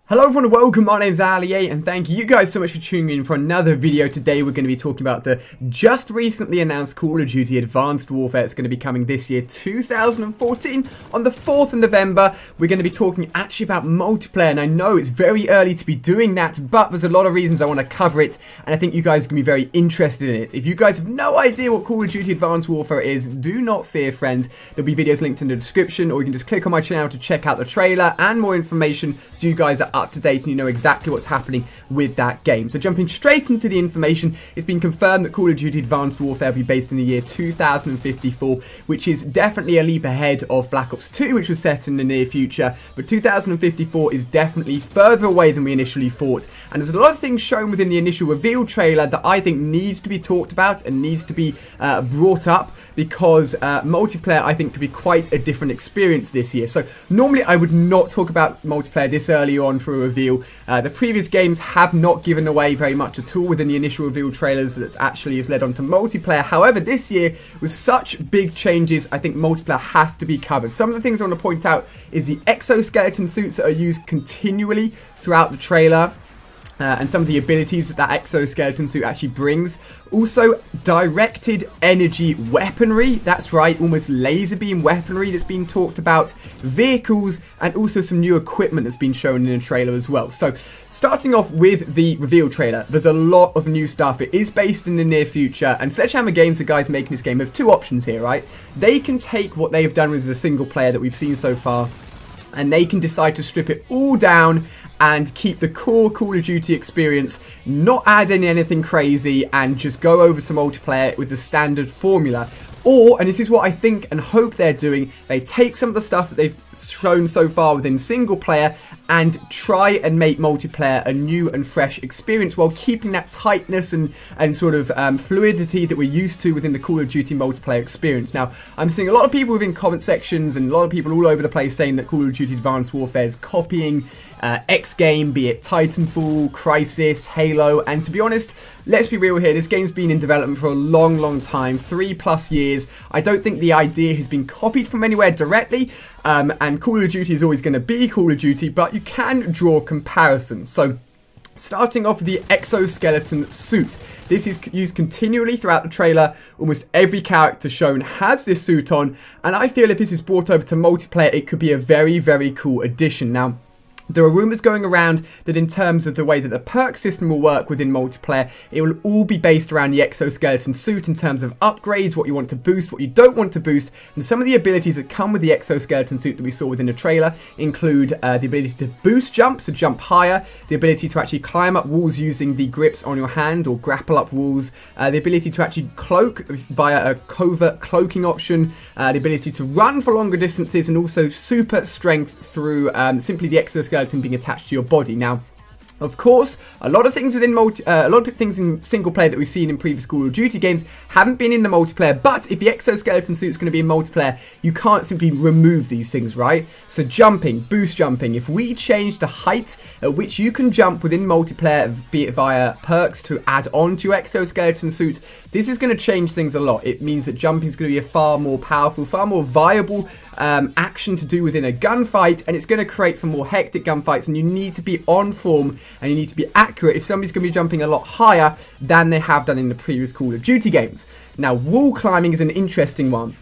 Hello everyone and welcome, my name's Ali and thank you guys so much for tuning in for another video. Today we're going to be talking about the just recently announced Call of Duty Advanced Warfare. It's going to be coming this year, 2014, on the 4th of November. We're going to be talking actually about multiplayer, and I know it's very early to be doing that, but there's a lot of reasons I want to cover it, and I think you guys are going to be very interested in it. If you guys have no idea what Call of Duty Advanced Warfare is, do not fear, friends. There'll be videos linked in the description, or you can just click on my channel to check out the trailer and more information so you guys are up to date and you know exactly what's happening with that game. So jumping straight into the information, it's been confirmed that Call of Duty Advanced Warfare will be based in the year 2054, which is definitely a leap ahead of Black Ops 2, which was set in the near future, but 2054 is definitely further away than we initially thought, and there's a lot of things shown within the initial reveal trailer that I think needs to be talked about and needs to be brought up, because multiplayer I think could be quite a different experience this year. So normally I would not talk about multiplayer this early on for a reveal. The previous games have not given away very much at all within the initial reveal trailers that actually has led on to multiplayer. However, this year, with such big changes, I think multiplayer has to be covered. Some of the things I want to point out is the exoskeleton suits that are used continually throughout the trailer. And some of the abilities that exoskeleton suit actually brings. Also, directed energy weaponry. That's right, almost laser beam weaponry that's being talked about. Vehicles, and also some new equipment that's been shown in the trailer as well. So, starting off with the reveal trailer, there's a lot of new stuff. It is based in the near future, and Sledgehammer Games, the guys making this game, have two options here, right? They can take what they've done with the single player that we've seen so far, and they can decide to strip it all down and keep the core Call of Duty experience, not add in anything crazy, and just go over to multiplayer with the standard formula. Or, and this is what I think and hope they're doing, they take some of the stuff that they've shown so far within single player and try and make multiplayer a new and fresh experience while keeping that tightness and sort of fluidity that we're used to within the Call of Duty multiplayer experience. Now, I'm seeing a lot of people within comment sections and a lot of people all over the place saying that Call of Duty Advanced Warfare is copying X game, be it Titanfall, Crisis, Halo, and to be honest, let's be real here, this game's been in development for a long time, 3+ years. I don't think the idea has been copied from anywhere directly, and Call of Duty is always going to be Call of Duty, but you can draw comparisons. So, starting off with the exoskeleton suit. This is used continually throughout the trailer. Almost every character shown has this suit on, and I feel if this is brought over to multiplayer, it could be a very cool addition. Now, there are rumours going around that in terms of the way that the perk system will work within multiplayer, it will all be based around the exoskeleton suit in terms of upgrades, what you want to boost, what you don't want to boost, and some of the abilities that come with the exoskeleton suit that we saw within the trailer include the ability to boost jumps, to jump higher, the ability to actually climb up walls using the grips on your hand or grapple up walls, the ability to actually cloak via a covert cloaking option, the ability to run for longer distances, and also super strength through simply the exoskeleton being attached to your body. Now, of course, a lot of things within a lot of things in single player that we've seen in previous Call of Duty games haven't been in the multiplayer, but if the exoskeleton suit is going to be in multiplayer, you can't simply remove these things, right? So jumping, boost jumping, if we change the height at which you can jump within multiplayer, be it via perks to add on to your exoskeleton suit, this is going to change things a lot. It means that jumping is going to be a far more powerful, far more viable action to do within a gunfight, and it's going to create for more hectic gunfights, and you need to be on form and you need to be accurate if somebody's going to be jumping a lot higher than they have done in the previous Call of Duty games. Now, wall climbing is an interesting one.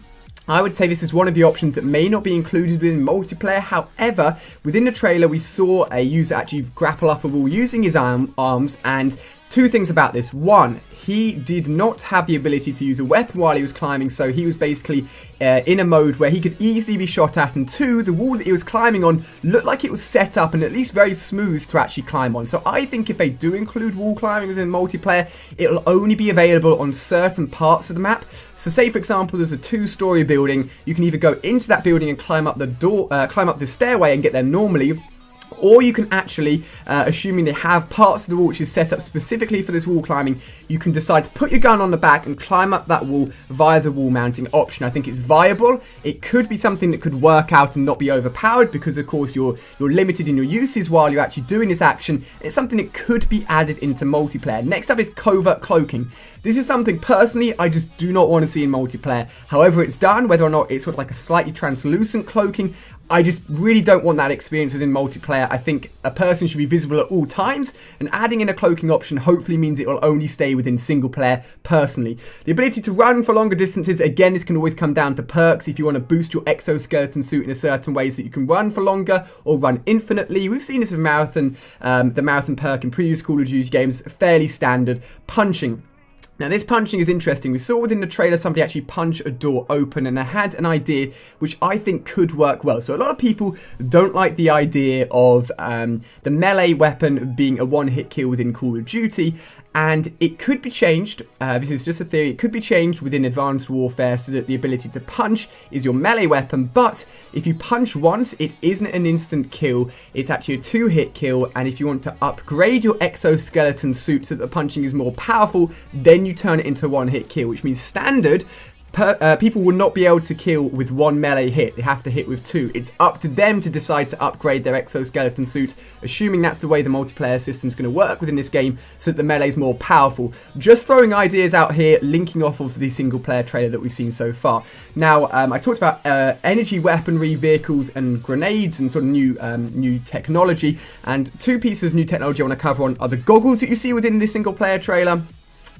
I would say this is one of the options that may not be included within multiplayer. However, within the trailer we saw a user actually grapple up a wall using his arms, and two things about this. One, he did not have the ability to use a weapon while he was climbing, so he was basically in a mode where he could easily be shot at, and two, the wall that he was climbing on looked like it was set up and at least very smooth to actually climb on. So I think if they do include wall climbing within multiplayer, it'll only be available on certain parts of the map. So say for example there's a 2-story building, you can either go into that building and climb up the door, climb up the stairway and get there normally, or you can actually, assuming they have parts of the wall which is set up specifically for this wall climbing, you can decide to put your gun on the back and climb up that wall via the wall mounting option. I think it's viable. It could be something that could work out and not be overpowered because, of course, you're limited in your uses while you're actually doing this action. It's something that could be added into multiplayer. Next up is covert cloaking. This is something, personally, I just do not want to see in multiplayer. However it's done, whether or not it's sort of like a slightly translucent cloaking, I just really don't want that experience within multiplayer. I think a person should be visible at all times, and adding in a cloaking option hopefully means it will only stay within single player, personally. The ability to run for longer distances, again, this can always come down to perks. If you want to boost your exoskeleton suit in a certain way so that you can run for longer or run infinitely. We've seen this with Marathon, the Marathon perk in previous Call of Duty games, fairly standard. Punching. Now, this punching is interesting. We saw within the trailer somebody actually punch a door open, and I had an idea which I think could work well. So a lot of people don't like the idea of the melee weapon being a one-hit kill within Call of Duty, and it could be changed. This is just a theory. It could be changed within Advanced Warfare so that the ability to punch is your melee weapon, but if you punch once, it isn't an instant kill. It's actually a two-hit kill, and if you want to upgrade your exoskeleton suit so that the punching is more powerful, then you turn it into a one-hit kill, which means standard people will not be able to kill with one melee hit. They have to hit with two. It's up to them to decide to upgrade their exoskeleton suit, assuming that's the way the multiplayer system is going to work within this game, so that the melee is more powerful. Just throwing ideas out here, linking off of the single player trailer that we've seen so far. Now, I talked about energy weaponry, vehicles, and grenades, and sort of new technology. And two pieces of new technology I want to cover on are the goggles that you see within this single player trailer,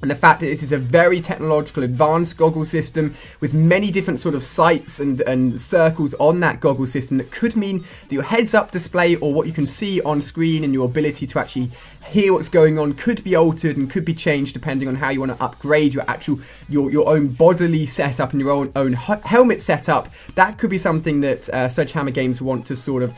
and the fact that this is a very technological, advanced goggle system with many different sort of sights and circles on that goggle system that could mean that your heads-up display, or what you can see on screen, and your ability to actually hear what's going on, could be altered and could be changed depending on how you want to upgrade your own bodily setup and your own helmet setup. That could be something that Sledgehammer Games want to sort of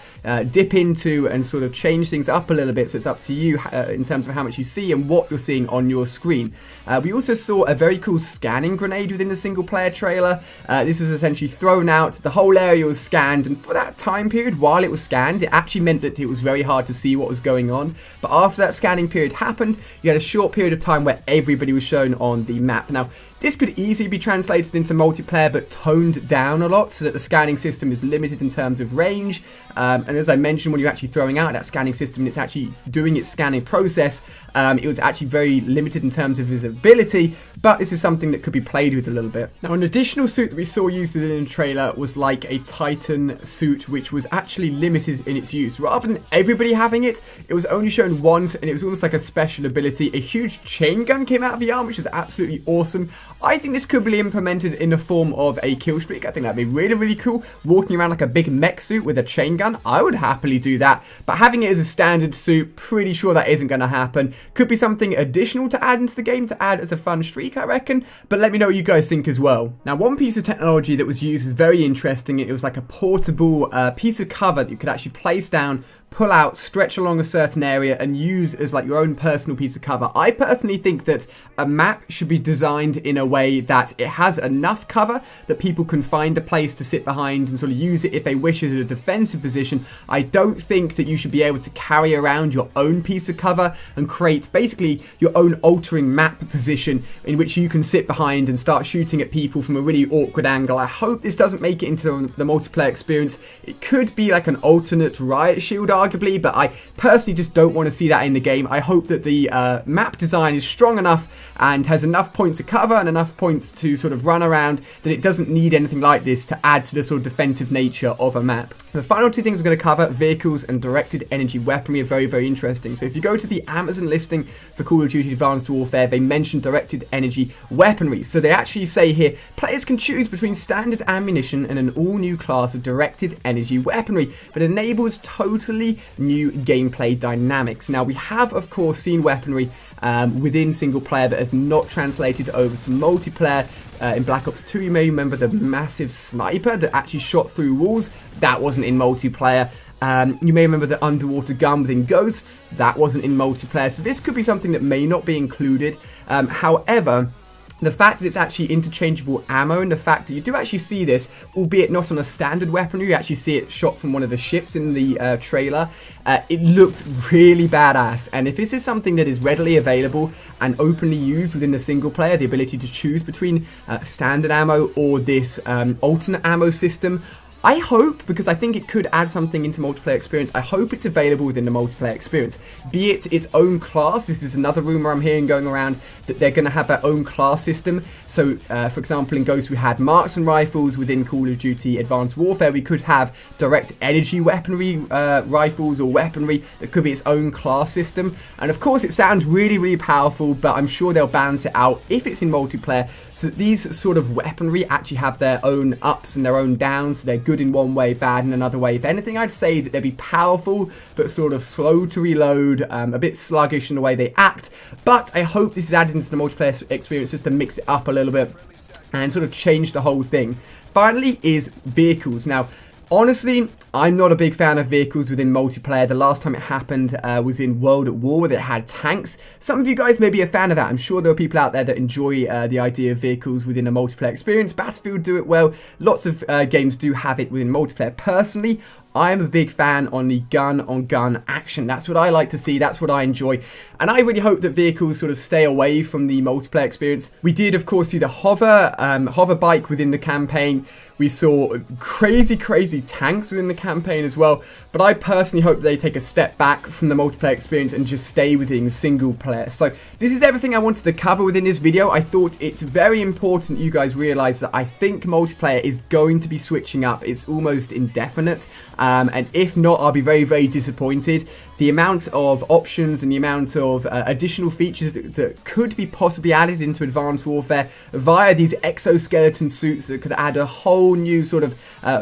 dip into and sort of change things up a little bit. So it's up to you in terms of how much you see and what you're seeing on your screen. We also saw a very cool scanning grenade within the single player trailer. This was essentially thrown out, the whole area was scanned, and for that time period while it was scanned, it actually meant that it was very hard to see what was going on. But after that scanning period happened, you had a short period of time where everybody was shown on the map. Now, this could easily be translated into multiplayer, but toned down a lot so that the scanning system is limited in terms of range. And as I mentioned, when you're actually throwing out that scanning system and it's actually doing its scanning process, it was actually very limited in terms of visibility, but this is something that could be played with a little bit. Now, an additional suit that we saw used within the trailer was like a Titan suit, which was actually limited in its use. Rather than everybody having it, it was only shown once, and it was almost like a special ability. A huge chain gun came out of the arm, which is absolutely awesome. I think this could be implemented in the form of a kill streak. I think that'd be really, really cool. Walking around like a big mech suit with a chain gun, I would happily do that. But having it as a standard suit, pretty sure that isn't going to happen. Could be something additional to add into the game, to add as a fun streak, I reckon. But let me know what you guys think as well. Now, one piece of technology that was used was very interesting. It was like a portable piece of cover that you could actually place down, pull out, stretch along a certain area, and use as like your own personal piece of cover. I personally think that a map should be designed in a way that it has enough cover that people can find a place to sit behind and sort of use it if they wish as a defensive position. I don't think that you should be able to carry around your own piece of cover and create basically your own altering map position in which you can sit behind and start shooting at people from a really awkward angle. I hope this doesn't make it into the multiplayer experience. It could be like an alternate riot shield, arguably, but I personally just don't want to see that in the game. I hope that the map design is strong enough and has enough points to cover and enough points to sort of run around that it doesn't need anything like this to add to the sort of defensive nature of a map. The final two things we're going to cover, vehicles and directed energy weaponry, are very, very interesting. So if you go to the Amazon listing for Call of Duty Advanced Warfare, they mention directed energy weaponry. So they actually say here, players can choose between standard ammunition and an all-new class of directed energy weaponry that enables totally new gameplay dynamics. Now, we have, of course, seen weaponry within single player that has not translated over to multiplayer. In Black Ops 2, you may remember the massive sniper that actually shot through walls. That wasn't in multiplayer. You may remember the underwater gun within Ghosts. That wasn't in multiplayer. So this could be something that may not be included. However, The fact that it's actually interchangeable ammo, and the fact that you do actually see this, albeit not on a standard weaponry, you actually see it shot from one of the ships in the trailer. It looks really badass, and if this is something that is readily available and openly used within the single player, the ability to choose between standard ammo or this alternate ammo system, I hope, because I think it could add something into multiplayer experience, I hope it's available within the multiplayer experience. Be it its own class, this is another rumor I'm hearing going around, that they're going to have their own class system. So, for example, in Ghost we had marksman rifles. Within Call of Duty Advanced Warfare we could have direct energy weaponry rifles or weaponry that could be its own class system. And of course it sounds really, really powerful, but I'm sure they'll balance it out if it's in multiplayer, so that these sort of weaponry actually have their own ups and their own downs. So they're good in one way, bad in another way. If anything, I'd say that they'd be powerful, but sort of slow to reload, a bit sluggish in the way they act. But I hope this is added into the multiplayer experience just to mix it up a little bit and sort of change the whole thing. Finally is vehicles. Now, honestly, I'm not a big fan of vehicles within multiplayer. The last time it happened was in World at War, where it had tanks. Some of you guys may be a fan of that. I'm sure there are people out there that enjoy the idea of vehicles within a multiplayer experience. Battlefield do it well. Lots of games do have it within multiplayer. Personally, I'm a big fan on the gun-on-gun action. That's what I like to see. That's what I enjoy. And I really hope that vehicles sort of stay away from the multiplayer experience. We did, of course, see the hover bike within the campaign. We saw crazy tanks within the campaign as well. But I personally hope that they take a step back from the multiplayer experience and just stay within single player. So this is everything I wanted to cover within this video. I thought it's very important you guys realize that I think multiplayer is going to be switching up. It's almost indefinite. And if not, I'll be very disappointed. The amount of options and the amount of additional features that could be possibly added into Advanced Warfare via these exoskeleton suits that could add a whole new sort of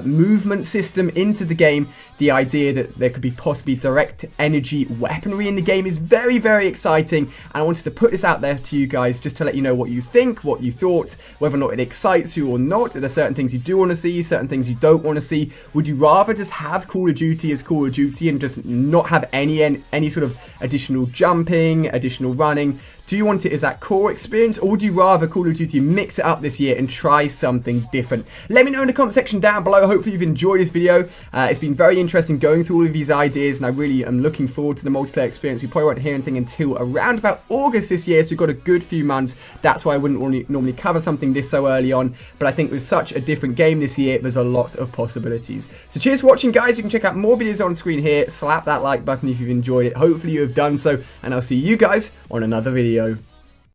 movement system into the game. The idea that there could be possibly direct energy weaponry in the game is very exciting, and I wanted to put this out there to you guys just to let you know what you think, what you thought, whether or not it excites you or not. Are there certain things you do want to see, certain things you don't want to see? Would you rather just have Call of Duty as Call of Duty and just not have any sort of additional jumping, additional running? Do you want it as that core experience, or would you rather Call of Duty mix it up this year and try something different? Let me know in the comment section down below. Hopefully you've enjoyed this video. It's been very interesting going through all of these ideas, and I really am looking forward to the multiplayer experience. We probably won't hear anything until around about August this year, so we've got a good few months. That's why I wouldn't normally cover something this so early on, but I think with such a different game this year, there's a lot of possibilities. So cheers for watching, guys. You can check out more videos on screen here. Slap that like button if you've enjoyed it. Hopefully you have done so, and I'll see you guys on another video.